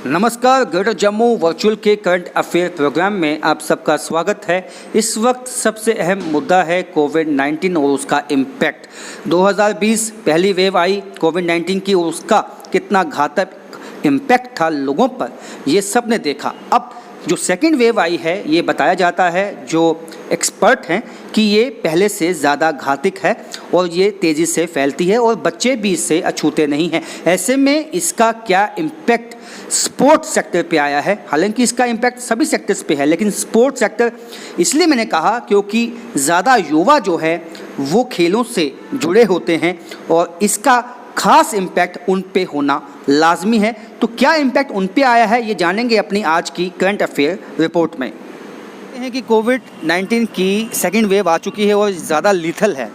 नमस्कार, greater Jammu virtual के current affair programme में आप सबका स्वागत है। इस वक्त सबसे अहम मुद्दा है कोविड-19 और उसका इम्पैक्ट। 2020 पहली वेव आई कोविड-19 की और उसका कितना घातक इम्पैक्ट था लोगों पर, ये सब ने देखा। अब जो सेकेंड वेव आई है, ये बताया जाता है जो एक्सपर्ट हैं कि ये पहले से ज़्यादा घातक है और ये तेज़ी से फैलती है और बच्चे भी इससे अछूते नहीं हैं। ऐसे में इसका क्या इम्पैक्ट स्पोर्ट्स सेक्टर पे आया है? हालांकि इसका इम्पैक्ट सभी सेक्टर्स पे है, लेकिन स्पोर्ट्स सेक्टर इसलिए मैंने कहा क्योंकि ज़्यादा युवा जो है वो खेलों से जुड़े होते हैं और इसका खास इम्पैक्ट उन पे होना लाजमी है। तो क्या इम्पैक्ट उन पे आया है, ये जानेंगे अपनी आज की करंट अफेयर रिपोर्ट में। हैं कि कोविड-19 की सेकेंड वेव आ चुकी है और ज़्यादा लीथल है।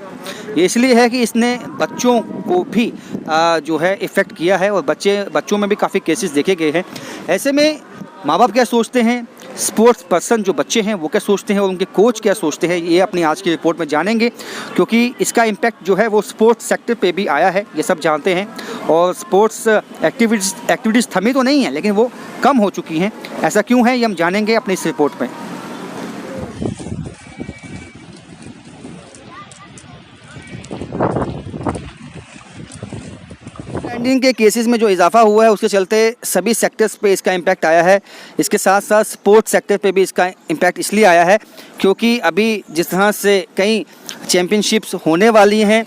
ये इसलिए है कि इसने बच्चों को भी जो है इफ़ेक्ट किया है और बच्चों में भी काफ़ी केसेस देखे गए हैं। ऐसे में माँ बाप क्या सोचते हैं, स्पोर्ट्स पर्सन जो बच्चे हैं वो क्या सोचते हैं और उनके कोच क्या सोचते हैं, ये अपनी आज की रिपोर्ट में जानेंगे। क्योंकि इसका इम्पैक्ट जो है वो स्पोर्ट्स सेक्टर पे भी आया है, ये सब जानते हैं। और स्पोर्ट्स एक्टिविटीज़ थमी तो नहीं है, लेकिन वो कम हो चुकी हैं। ऐसा क्यों है, ये हम जानेंगे अपनी इस रिपोर्ट में। कोविड-19 के केसेस में जो इजाफा हुआ है उसके चलते सभी सेक्टर्स पे इसका इम्पैक्ट आया है। इसके साथ साथ स्पोर्ट्स सेक्टर पे भी इसका इम्पैक्ट इसलिए आया है क्योंकि अभी जिस तरह से कई चैम्पियनशिप्स होने वाली हैं,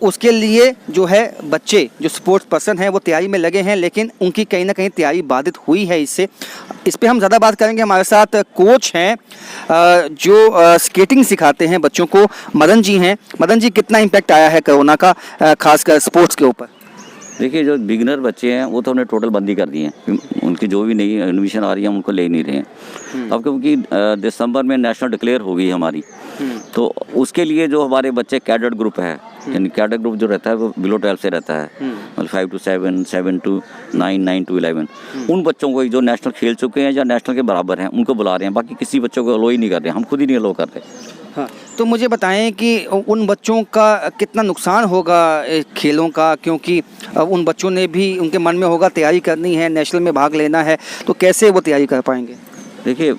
उसके लिए जो है बच्चे जो स्पोर्ट्स पर्सन हैं वो तैयारी में लगे हैं, लेकिन उनकी कहीं ना कहीं तैयारी बाधित हुई है इससे। इस पे हम ज़्यादा बात करेंगे। हमारे साथ कोच हैं जो स्केटिंग सिखाते हैं बच्चों को, मदन जी हैं। मदन जी, कितना इम्पैक्ट आया है कोरोना का खासकर स्पोर्ट्स के ऊपर? देखिए, जो बिगिनर बच्चे हैं वो तो हमने टोटल बंदी कर दी है। उनकी जो भी नई एडमिशन आ रही है हम उनको ले नहीं रहे हैं। अब क्योंकि दिसंबर में नेशनल डिक्लेयर हो गई हमारी, तो उसके लिए जो हमारे बच्चे कैडेट ग्रुप है, यानी कैडेट ग्रुप जो रहता है वो बिलो 12 से रहता है, मतलब 5 to 7, 7 to 9, 9 to 11। उन बच्चों को जो नेशनल खेल चुके हैं या नेशनल के बराबर हैं उनको बुला रहे हैं। बाकी किसी बच्चों को अलो ही नहीं कर रहे हैं, हम खुद ही नहीं अलो कर रहे। हाँ, तो मुझे बताएं कि उन बच्चों का कितना नुकसान होगा खेलों का, क्योंकि उन बच्चों ने भी, उनके मन में होगा तैयारी करनी है, नेशनल में भाग लेना है, तो कैसे वो तैयारी कर पाएंगे? देखिए,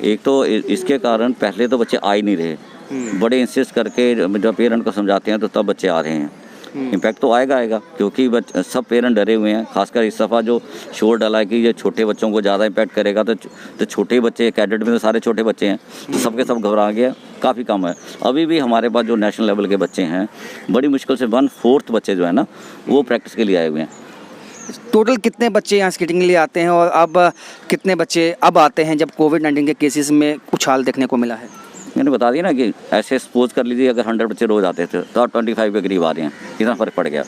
एक तो इसके कारण पहले तो बच्चे आ ही नहीं रहे। बड़े इंसिस्ट करके जब पेरेंट को समझाते हैं तो तब बच्चे आ रहे हैं। इम्पैक्ट तो आएगा क्योंकि सब पेरेंट डरे हुए हैं। खासकर इस दफ़ा जो शोर डाला है कि ये छोटे बच्चों को ज़्यादा इम्पैक्ट करेगा, तो छोटे बच्चे कैडेट में तो सारे छोटे बच्चे हैं, तो सबके सब घबरा गया, काफ़ी कम है। अभी भी हमारे पास जो नेशनल लेवल के बच्चे हैं, बड़ी मुश्किल से 1/4 बच्चे जो है ना वो प्रैक्टिस के लिए आए हुए हैं। टोटल कितने बच्चे यहाँ स्केटिंग के लिए आते हैं और अब कितने बच्चे अब आते हैं जब कोविड-19 के केसेस में उछाल देखने को मिला है? मैंने बता दिया ना कि ऐसे सपोज कर लीजिए अगर 100 बच्चे रोज़ आते थे तो 25 के करीब आ रहे हैं। कितना फ़र्क पड़ गया।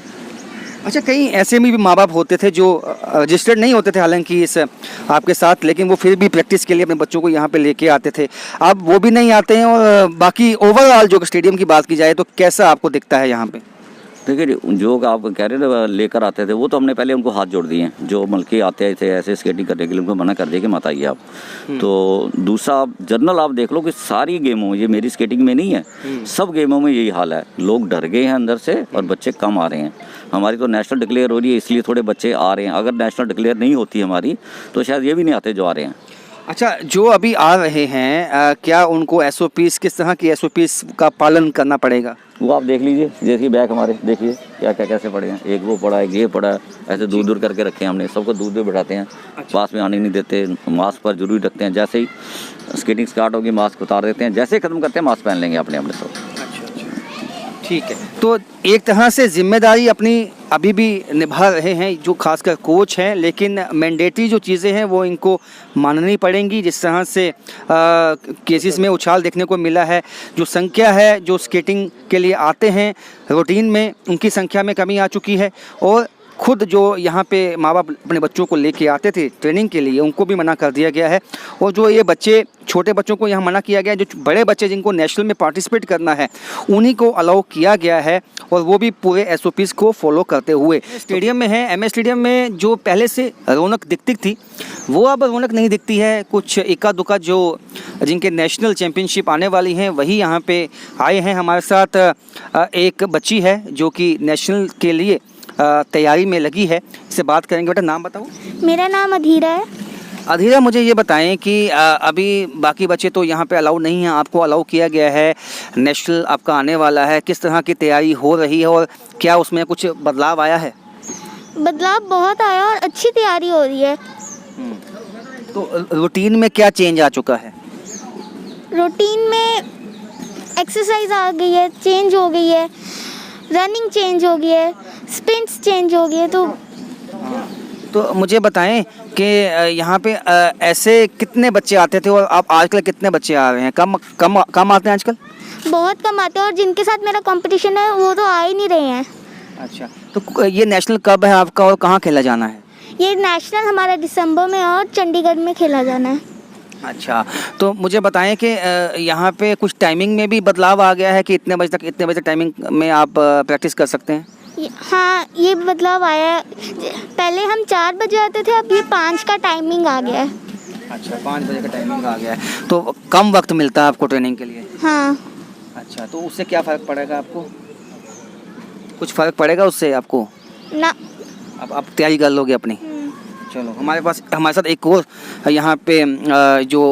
अच्छा, कहीं ऐसे में भी माँ बाप होते थे जो रजिस्टर्ड नहीं होते थे हालांकि इस आपके साथ, लेकिन वो फिर भी प्रैक्टिस के लिए अपने बच्चों को यहाँ पे लेके आते थे। अब वो भी नहीं आते हैं। और बाकी ओवरऑल जो स्टेडियम की बात की जाए तो कैसा आपको दिखता है यहाँ पे? देखिए, जो आप कह रहे थे लेकर आते थे वो तो हमने पहले उनको हाथ जोड़ दिए हैं। जो मलके आते थे ऐसे स्केटिंग करने के लिए उनको मना कर दिया कि मत आइए आप। तो दूसरा, आप जर्नल आप देख लो कि सारी गेमों, ये मेरी स्केटिंग में नहीं है, सब गेमों में यही हाल है। लोग डर गए हैं अंदर से और बच्चे कम आ रहे हैं। हमारी तो नेशनल डिक्लेयर हो रही है इसलिए थोड़े बच्चे आ रहे हैं। अगर नेशनल डिक्लेयर नहीं होती हमारी तो शायद ये भी नहीं आते जो आ रहे हैं। अच्छा, जो अभी आ रहे हैं क्या उनको SOPs, किस तरह की SOPs का पालन करना पड़ेगा? वो आप देख लीजिए, जैसे बैग हमारे देखिए क्या क्या कैसे पड़े हैं। एक वो पड़ा है, ये पड़ा है, ऐसे दूर दूर करके रखे हैं हमने। सबको दूर दूर बैठाते हैं। अच्छा। पास में आने नहीं देते। मास्क पर जरूरी रखते हैं। जैसे ही स्केटिंग स्टार्ट होगी मास्क उतार देते हैं। जैसे ही ख़त्म करते हैं मास्क पहन लेंगे अपने सब। ठीक है, तो एक तरह से जिम्मेदारी अपनी अभी भी निभा रहे हैं जो खासकर कोच हैं, लेकिन मैंडेटरी जो चीज़ें हैं वो इनको माननी पड़ेंगी। जिस तरह से केसेस में उछाल देखने को मिला है, जो संख्या है जो स्केटिंग के लिए आते हैं रूटीन में, उनकी संख्या में कमी आ चुकी है। और खुद जो यहाँ पे माँ बाप अपने बच्चों को लेके आते थे ट्रेनिंग के लिए, उनको भी मना कर दिया गया है। और जो ये बच्चे, छोटे बच्चों को यहाँ मना किया गया है। जो बड़े बच्चे जिनको नेशनल में पार्टिसिपेट करना है उन्हीं को अलाउ किया गया है, और वो भी पूरे SOPs को फॉलो करते हुए। स्टेडियम में है, MS स्टेडियम में जो पहले से रौनक दिखती थी वो अब रौनक नहीं दिखती है। कुछ इक्का दुक्का जो जिनके नेशनल चैम्पियनशिप आने वाली हैं वही यहाँ पे आए हैं। हमारे साथ एक बच्ची है जो कि नेशनल के लिए तैयारी में लगी है। इससे बात करेंगे। बेटा नाम बताओ। मेरा नाम अधीरा है। अधीरा, मुझे ये बताएं कि अभी बाकी बच्चे तो यहाँ पे अलाउ नहीं हैं, आपको अलाउ किया गया है, नेशनल आपका आने वाला है, किस तरह की तैयारी हो रही है और क्या उसमें कुछ बदलाव आया है? बदलाव बहुत आया और अच्छी तैयारी हो रही है। तो रूटीन में क्या चेंज आ चुका है? रूटीन में एक्सरसाइज आ गई है, चेंज हो गई है, रनिंग चेंज हो गई है, स्प्रिंट्स चेंज हो गई है। तो मुझे बताएं कि यहाँ पे ऐसे कितने बच्चे आते थे और आप आजकल कितने बच्चे आ रहे हैं? कम आते हैं आजकल? बहुत कम आते हैं और जिनके साथ मेरा कंपटीशन है वो तो आ ही नहीं रहे हैं। अच्छा, तो ये नेशनल कब है आपका और कहाँ खेला जाना है? ये नेशनल हमारा दिसंबर में और चंडीगढ़ में खेला जाना है। अच्छा, तो मुझे बताएं कि यहाँ पे कुछ टाइमिंग में भी बदलाव आ गया है कि इतने बजे तक टाइमिंग में आप प्रैक्टिस कर सकते हैं? हाँ, ये बदलाव आया है। पहले हम 4 बजे आते थे, अब ये 5 का टाइमिंग आ गया है। अच्छा, 5 बजे का टाइमिंग आ गया है, तो कम वक्त मिलता है आपको ट्रेनिंग के लिए? हाँ। अच्छा, तो उससे क्या फ़र्क पड़ेगा आपको? कुछ फ़र्क पड़ेगा उससे आपको? ना। अब आप तैयारी कर लोगे अपनी? चलो, हमारे साथ एक और यहाँ पे जो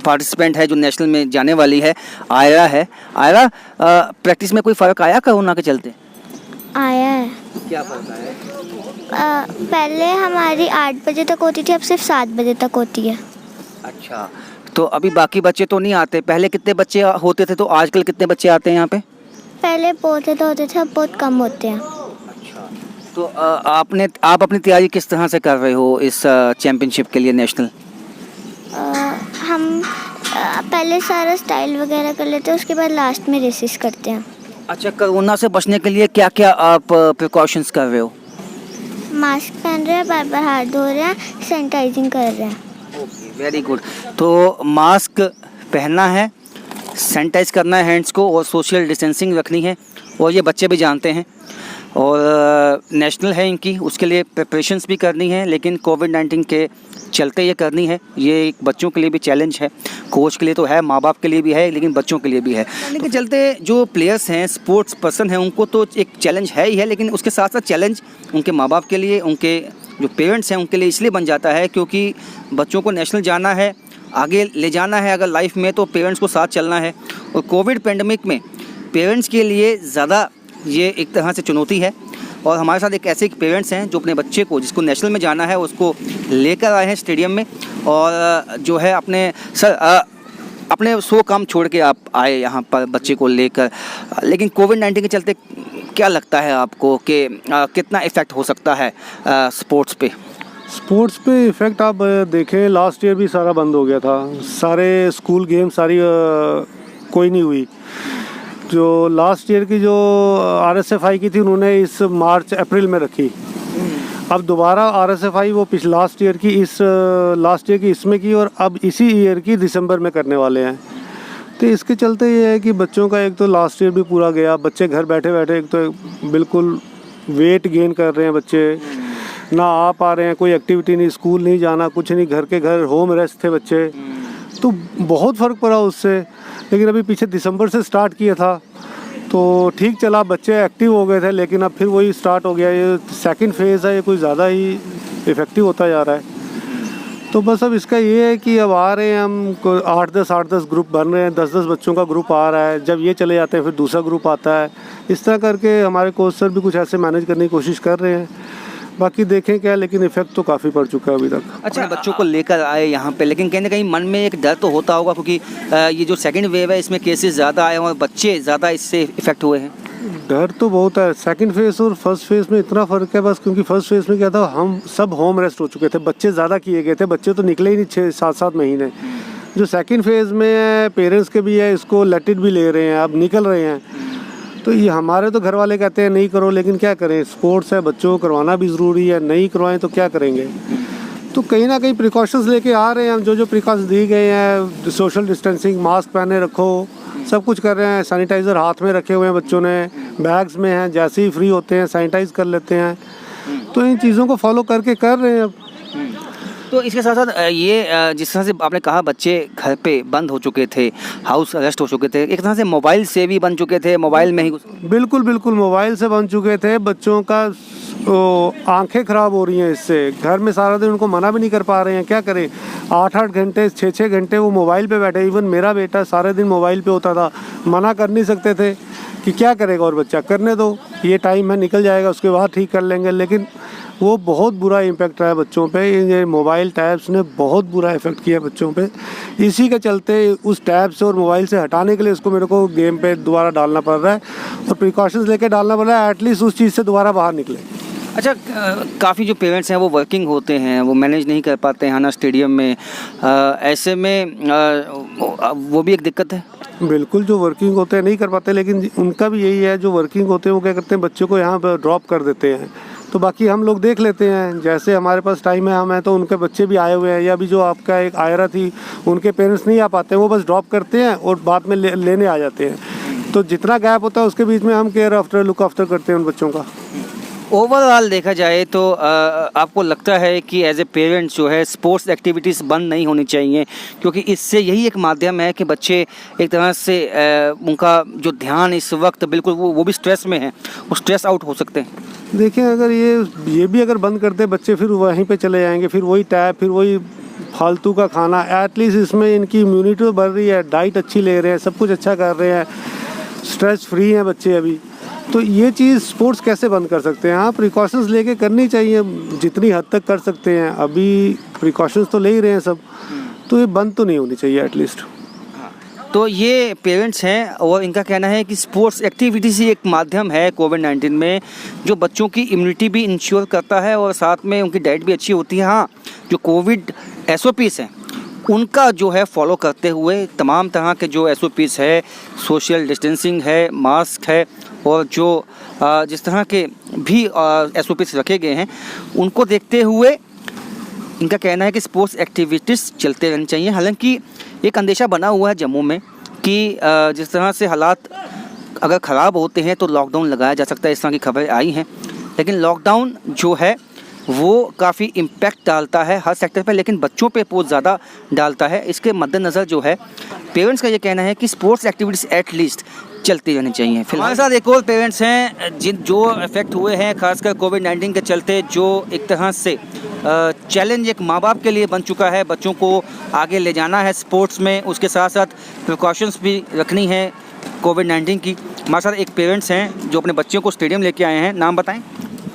पार्टिसिपेंट है जो नेशनल में जाने वाली है, आयरा है। आयरा, प्रैक्टिस में कोई फ़र्क आया कोरोना के चलते? आया है। क्या फ़र्क आया? पहले हमारी 8 बजे तक होती थी, अब सिर्फ 7 बजे तक होती है। अच्छा, तो अभी बाकी बच्चे तो नहीं आते? पहले कितने बच्चे होते थे तो आजकल कितने बच्चे आते हैं यहाँ पे? पहले बहुत होते थे, अब बहुत कम होते हैं। अच्छा, तो आप अपनी तैयारी किस तरह से कर रहे हो इस चैम्पियनशिप के लिए नेशनल? हम पहले सारा स्टाइल वगैरह कर लेते हैं, उसके बाद लास्ट में रेसेस करते हैं। अच्छा, कोरोना से बचने के लिए क्या क्या आप प्रिकॉशंस कर रहे हो? मास्क पहन रहे हैं, बार बार हाथ धो रहे हैं, सैनिटाइजिंग कर रहे हैं। Okay, very good. तो मास्क पहनना है, सैनिटाइज करना है हैंड्स को और सोशल डिस्टेंसिंग रखनी है और ये बच्चे भी जानते हैं और नेशनल है इनकी, उसके लिए प्रिपरेशंस भी करनी है, लेकिन कोविड-19 के चलते ये करनी है। ये एक बच्चों के लिए भी चैलेंज है, कोच के लिए तो है, माँ बाप के लिए भी है, लेकिन बच्चों के लिए भी है। के चलते जो प्लेयर्स हैं, स्पोर्ट्स पर्सन हैं, उनको तो एक चैलेंज है ही है, लेकिन उसके साथ साथ चैलेंज उनके माँ बाप के लिए, उनके जो पेरेंट्स हैं उनके लिए इसलिए बन जाता है क्योंकि बच्चों को नेशनल जाना है, आगे ले जाना है अगर लाइफ में, तो पेरेंट्स को साथ चलना है। और कोविड पैंडेमिक में पेरेंट्स के लिए ज़्यादा ये एक तरह से चुनौती है। और हमारे साथ एक ऐसे पेरेंट्स हैं जो अपने बच्चे को, जिसको नेशनल में जाना है, उसको लेकर आए हैं स्टेडियम में और जो है अपने 100 काम छोड़ के आप आए यहाँ पर बच्चे को लेकर। लेकिन कोविड-19 के चलते क्या लगता है आपको कि कितना इफ़ेक्ट हो सकता है स्पोर्ट्स पे? स्पोर्ट्स पे इफ़ेक्ट आप देखें, लास्ट ईयर भी सारा बंद हो गया था, सारे स्कूल गेम सारी कोई नहीं हुई। जो लास्ट ईयर की जो RSFI की थी उन्होंने इस मार्च अप्रैल में रखी। अब दोबारा RSFI वो लास्ट ईयर की इसमें की और अब इसी ईयर की दिसंबर में करने वाले हैं। तो इसके चलते ये है कि बच्चों का एक तो लास्ट ईयर भी पूरा गया, बच्चे घर बैठे बैठे एक तो बिल्कुल वेट गेन कर रहे हैं, बच्चे ना आ पा रहे हैं, कोई एक्टिविटी नहीं, स्कूल नहीं जाना, कुछ नहीं, घर के घर होम रेस्ट थे बच्चे, तो बहुत फ़र्क पड़ा उससे। लेकिन अभी पीछे दिसंबर से स्टार्ट किया था तो ठीक चला, बच्चे एक्टिव हो गए थे, लेकिन अब फिर वही स्टार्ट हो गया। ये सेकंड फेज़ है, ये कुछ ज़्यादा ही इफ़ेक्टिव होता जा रहा है। तो बस अब इसका ये है कि अब आ रहे हैं हम 8-10 ग्रुप बन रहे हैं, 10-10 बच्चों का ग्रुप आ रहा है, जब ये चले जाते हैं फिर दूसरा ग्रुप आता है। इस तरह करके हमारे कोच सर भी कुछ ऐसे मैनेज करने की कोशिश कर रहे हैं, बाकी देखें क्या, लेकिन इफेक्ट तो काफ़ी पड़ चुका है अभी तक। अच्छा, बच्चों को लेकर आए यहाँ पे, लेकिन कहीं ना कहीं मन में एक डर तो होता होगा क्योंकि ये जो सेकंड वेव है इसमें केसेस ज़्यादा आए और बच्चे ज़्यादा इससे इफेक्ट हुए हैं। डर तो बहुत है। सेकंड फेज़ और फर्स्ट फेज़ में इतना फ़र्क है बस, क्योंकि फर्स्ट फेज़ में क्या था, हम सब होम रेस्ट हो चुके थे, बच्चे ज़्यादा किए गए थे, बच्चे तो निकले ही नहीं 6-7 महीने। जो सेकंड फेज़ में है, पेरेंट्स के भी है, इसको लेटिड भी ले रहे हैं, अब निकल रहे हैं। तो ये हमारे तो घर वाले कहते हैं नहीं करो, लेकिन क्या करें, स्पोर्ट्स है, बच्चों को करवाना भी ज़रूरी है, नहीं करवाएं तो क्या करेंगे। तो कहीं ना कहीं प्रिकॉशंस लेके आ रहे हैं हम, जो प्रिकॉशंस दी गए हैं, सोशल डिस्टेंसिंग, मास्क पहने रखो, सब कुछ कर रहे हैं। सैनिटाइज़र हाथ में रखे हुए हैं बच्चों ने, बैग्स में हैं, जैसे ही फ्री होते हैं सैनिटाइज़ कर लेते हैं। तो इन चीज़ों को फॉलो करके कर रहे हैं अब। तो इसके साथ साथ ये जिस तरह से आपने कहा बच्चे घर पे बंद हो चुके थे, हाउस अरेस्ट हो चुके थे, एक तरह से मोबाइल से भी बन चुके थे, मोबाइल में ही बिल्कुल बिल्कुल मोबाइल से बन चुके थे। बच्चों का आंखें ख़राब हो रही हैं इससे। घर में सारा दिन उनको मना भी नहीं कर पा रहे हैं, क्या करें। 8-8 घंटे 6-6 घंटे वो मोबाइल पे बैठे। इवन मेरा बेटा सारे दिन मोबाइल पे होता था, मना कर नहीं सकते थे कि क्या करेगा और बच्चा, करने दो, ये टाइम है निकल जाएगा, उसके बाद ठीक कर लेंगे। लेकिन वो बहुत बुरा इम्पेक्ट रहा है बच्चों पे। ये मोबाइल टैब्स ने बहुत बुरा इफेक्ट किया बच्चों पे। इसी के चलते उस टैब से और मोबाइल से हटाने के लिए उसको मेरे को गेम पे दोबारा डालना पड़ रहा है और प्रिकॉशंस लेके डालना पड़ रहा है, एटलीस्ट उस चीज़ से दोबारा बाहर निकले। अच्छा, काफ़ी जो पेरेंट्स हैं वो वर्किंग होते हैं, वो मैनेज नहीं कर पाते हैं ना स्टेडियम में, ऐसे में वो भी एक दिक्कत है। बिल्कुल, जो वर्किंग होते हैं नहीं कर पाते, लेकिन उनका भी यही है। जो वर्किंग होते हैं वो क्या करते हैं, बच्चे को यहाँ पर ड्रॉप कर देते हैं, तो बाकी हम लोग देख लेते हैं। जैसे हमारे पास टाइम है, हम हैं तो उनके बच्चे भी आए हुए हैं, या अभी जो आपका एक आयरा थी, उनके पेरेंट्स नहीं आ पाते, वो बस ड्रॉप करते हैं और बाद में लेने आ जाते हैं। तो जितना गैप होता है उसके बीच में हम केयर आफ्टर लुक आफ्टर करते हैं उन बच्चों का। ओवरऑल देखा जाए तो आपको लगता है कि एज ए पेरेंट्स जो है स्पोर्ट्स एक्टिविटीज़ बंद नहीं होनी चाहिए, क्योंकि इससे यही एक माध्यम है कि बच्चे एक तरह से उनका जो ध्यान इस वक्त बिल्कुल वो भी स्ट्रेस में है, वो स्ट्रेस आउट हो सकते हैं। देखिए, अगर ये भी अगर बंद करते बच्चे, फिर वहीं पे चले जाएंगे, फिर वही टैब, फिर वही फालतू का खाना। एटलीस्ट इसमें इनकी इम्यूनिटी तो बढ़ रही है, डाइट अच्छी ले रहे हैं, सब कुछ अच्छा कर रहे हैं, स्ट्रेस फ्री हैं बच्चे अभी। तो ये चीज़ स्पोर्ट्स कैसे बंद कर सकते हैं? हाँ, प्रिकॉशंस लेके करनी चाहिए, जितनी हद तक कर सकते हैं। अभी प्रिकॉशंस तो ले ही रहे हैं सब, तो ये बंद तो नहीं होनी चाहिए एटलीस्ट। तो ये पेरेंट्स हैं और इनका कहना है कि स्पोर्ट्स एक्टिविटीज़ ही एक माध्यम है कोविड-19 में, जो बच्चों की इम्यूनिटी भी इंश्योर करता है और साथ में उनकी डाइट भी अच्छी होती है। हाँ, जो कोविड SOPs हैं उनका जो है फॉलो करते हुए तमाम तरह के जो SOPs है, सोशल डिस्टेंसिंग है, मास्क है, और जो जिस तरह के भी SOPs रखे गए हैं उनको देखते हुए इनका कहना है कि स्पोर्ट्स एक्टिविटीज़ चलते रहनी चाहिए। हालांकि एक अंदेशा बना हुआ है जम्मू में कि जिस तरह से हालात अगर ख़राब होते हैं तो लॉकडाउन लगाया जा सकता है, इस तरह की खबरें आई हैं। लेकिन लॉकडाउन जो है वो काफ़ी इम्पैक्ट डालता है हर सेक्टर पर, लेकिन बच्चों पे बहुत ज़्यादा डालता है। इसके मद्देनज़र जो है पेरेंट्स का ये कहना है कि स्पोर्ट्स एक्टिविटीज़ एटलीस्ट चलती रहनी चाहिए। फिर हमारे साथ एक और पेरेंट्स हैं जो इफेक्ट हुए हैं खासकर कोविड-19 के चलते, जो एक तरह से चैलेंज एक माँ बाप के लिए बन चुका है। बच्चों को आगे ले जाना है स्पोर्ट्स में, उसके साथ साथ प्रिकॉशंस भी रखनी है कोविड-19 की। हमारे साथ एक पेरेंट्स हैं जो अपने बच्चों को स्टेडियम लेके आए हैं। नाम बताएं।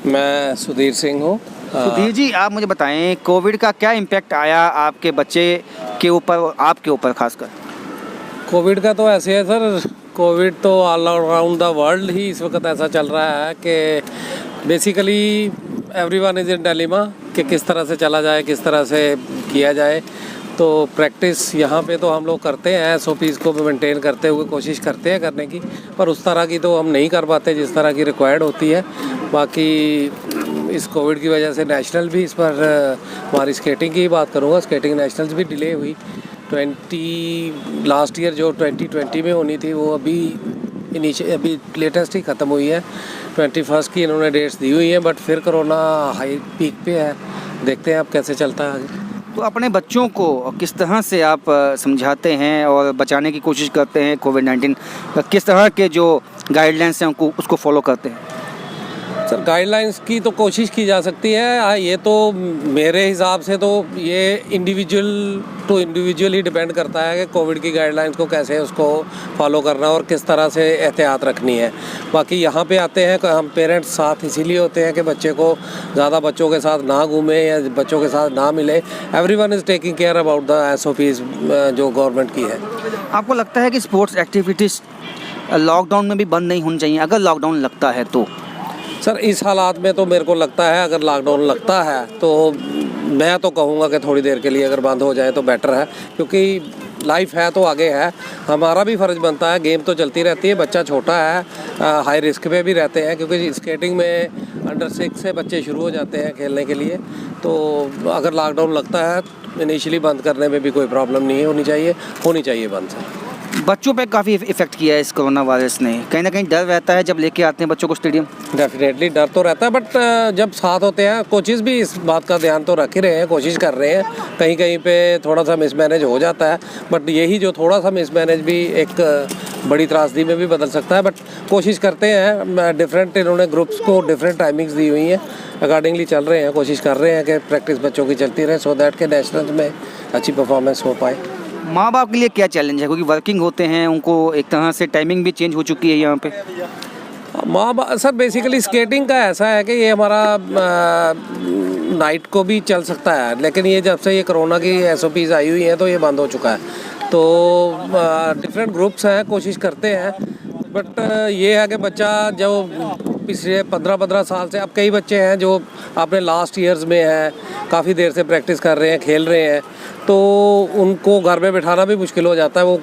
मैं सुधीर सिंह हूँ। सुधीर जी, आप मुझे बताएं कोविड का क्या इम्पैक्ट आया आपके बच्चे के ऊपर और आपके ऊपर खासकर? कोविड का तो ऐसे है सर, कोविड तो ऑल अराउंड द वर्ल्ड ही इस वक्त ऐसा चल रहा है कि basically everyone is in dilemma कि किस तरह से चला जाए, किस तरह से किया जाए। तो प्रैक्टिस यहाँ पे तो हम लोग करते हैं, SOPs को मेंटेन करते हुए कोशिश करते हैं करने की, पर उस तरह की तो हम नहीं कर पाते जिस तरह की रिक्वायर्ड होती है। बाकी इस कोविड की वजह से नेशनल भी, इस पर हमारी स्केटिंग की बात करूँगा, स्केटिंग नेशनल्स भी डिले हुई। लास्ट ईयर जो 2020 में होनी थी वो अभी लेटेस्ट ही ख़त्म हुई है। 21 की इन्होंने डेट्स दी हुई हैं, बट फिर कोरोना हाई पीक पे है, देखते हैं अब कैसे चलता है आगे। तो अपने बच्चों को किस तरह से आप समझाते हैं और बचाने की कोशिश करते हैं कोविड-19, किस तरह के जो गाइडलाइंस हैं उनको उसको फॉलो करते हैं? सर, गाइडलाइंस की तो कोशिश की जा सकती है। ये तो मेरे हिसाब से तो ये इंडिविजुअल टू इंडिविजुअल ही डिपेंड करता है कि कोविड की गाइडलाइंस को कैसे उसको फॉलो करना और किस तरह से एहतियात रखनी है। बाकी यहाँ पे आते हैं हम पेरेंट्स साथ इसीलिए होते हैं कि बच्चे को ज़्यादा बच्चों के साथ ना घूमें या बच्चों के साथ ना मिले। Everyone is taking care about the SOPs जो गवर्नमेंट की है। आपको लगता है कि स्पोर्ट्स एक्टिविटीज़ लॉकडाउन में भी बंद नहीं होनी चाहिए अगर लॉकडाउन लगता है तो? सर, इस हालात में तो मेरे को लगता है अगर लॉकडाउन लगता है तो मैं तो कहूँगा कि थोड़ी देर के लिए अगर बंद हो जाए तो बेटर है, क्योंकि लाइफ है तो आगे है। हमारा भी फ़र्ज़ बनता है, गेम तो चलती रहती है, बच्चा छोटा है, हाई रिस्क पे भी रहते हैं, क्योंकि स्केटिंग में अंडर 6 से बच्चे शुरू हो जाते हैं खेलने के लिए। तो अगर लॉकडाउन लगता है इनिशियली बंद करने में भी कोई प्रॉब्लम नहीं होनी चाहिए बंद से। बच्चों पे काफ़ी इफेक्ट किया है इस कोरोना वायरस ने, कहीं ना कहीं डर रहता है जब लेके आते हैं बच्चों को स्टेडियम। डेफिनेटली डर तो रहता है, बट जब साथ होते हैं कोचेज़ भी इस बात का ध्यान तो रख ही रहे हैं, कोशिश कर रहे हैं। कहीं कहीं पे थोड़ा सा मिसमैनेज हो जाता है, बट यही जो थोड़ा सा मिसमैनेज भी एक बड़ी त्रासदी में भी बदल सकता है। बट कोशिश करते हैं, डिफरेंट इन्होंने ग्रुप्स को डिफरेंट टाइमिंग्स दी हुई हैं, अकॉर्डिंगली चल रहे हैं, कोशिश कर रहे हैं कि प्रैक्टिस बच्चों की चलती रहे, सो दैट के नेशनल्स में अच्छी परफॉर्मेंस हो पाए। माँ बाप के लिए क्या चैलेंज है, क्योंकि वर्किंग होते हैं, उनको एक तरह से टाइमिंग भी चेंज हो चुकी है यहाँ पे। माँ बाप सर बेसिकली स्केटिंग का ऐसा है कि ये हमारा नाइट को भी चल सकता है, लेकिन ये जब से ये कोरोना की SOPs आई हुई हैं तो ये बंद हो चुका है। तो डिफरेंट ग्रुप्स हैं, कोशिश करते हैं, बट ये है कि बच्चा जो पिछले 15 साल से, अब कई बच्चे हैं जो अपने लास्ट ईयर्स में हैं, काफ़ी देर से प्रैक्टिस कर रहे हैं, खेल रहे हैं, तो उनको घर में बिठाना भी मुश्किल हो जाता है। वो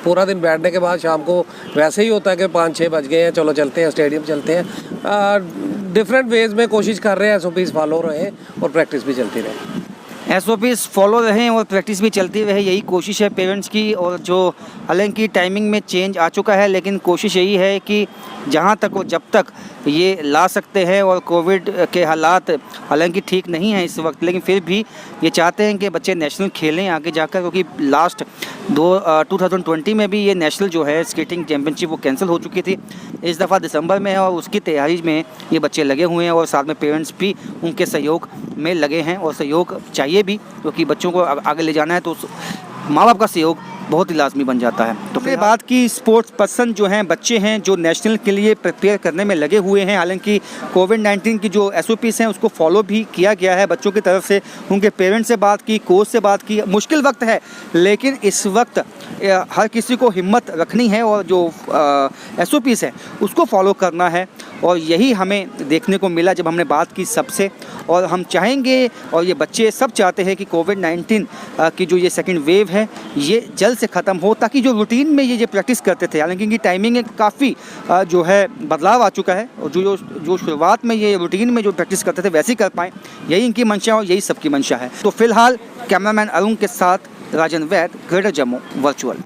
पूरा दिन बैठने के बाद शाम को वैसे ही होता है कि 5-6 बज गए हैं, चलो चलते हैं स्टेडियम चलते हैं। डिफरेंट वेज में कोशिश कर रहे हैं, SOPs फॉलो रहे और प्रैक्टिस भी चलती रहे। SOPs फॉलो रहें और प्रैक्टिस भी चलती रहे, यही कोशिश है पेरेंट्स की। और जो हालांकि टाइमिंग में चेंज आ चुका है, लेकिन कोशिश यही है कि जहां तक और जब तक ये ला सकते हैं, और कोविड के हालात हालांकि ठीक नहीं हैं इस वक्त, लेकिन फिर भी ये चाहते हैं कि बच्चे नेशनल खेलें आगे जाकर, क्योंकि लास्ट 2020 में भी ये नेशनल जो है स्केटिंग चैम्पियनशिप वो कैंसिल हो चुकी थी। इस दफ़ा दिसंबर में है और उसकी तैयारी में ये बच्चे लगे हुए हैं, और साथ में पेरेंट्स भी उनके सहयोग में लगे हैं, और सहयोग चाहिए भी, क्योंकि बच्चों को आगे ले जाना है तो माँ बाप का सहयोग बहुत ही लाजमी बन जाता है। तो फिर बात की स्पोर्ट्स पर्सन जो हैं, बच्चे हैं जो नेशनल के लिए प्रिपेयर करने में लगे हुए हैं। हालांकि कोविड-19 की जो SOPs हैं उसको फॉलो भी किया गया है बच्चों की तरफ से, उनके पेरेंट्स से बात की, कोच से बात की। मुश्किल वक्त है, लेकिन इस वक्त हर किसी को हिम्मत रखनी है और जो SOPs है उसको फॉलो करना है, और यही हमें देखने को मिला जब हमने बात की सबसे। और हम चाहेंगे, और ये बच्चे सब चाहते हैं कि कोविड-19 की जो ये सेकंड वेव है ये जल्द से ख़त्म हो, ताकि जो रूटीन में ये प्रैक्टिस करते थे, हालांकि इनकी टाइमिंग में काफ़ी जो है बदलाव आ चुका है, और जो शुरुआत में ये रूटीन में जो प्रैक्टिस करते थे वैसे ही कर पाएँ, यही इनकी मंशा और यही सबकी मंशा है। तो फिलहाल कैमरामैन अरुण के साथ राजन वैद, ग्रेटर जम्मू वर्चुअल।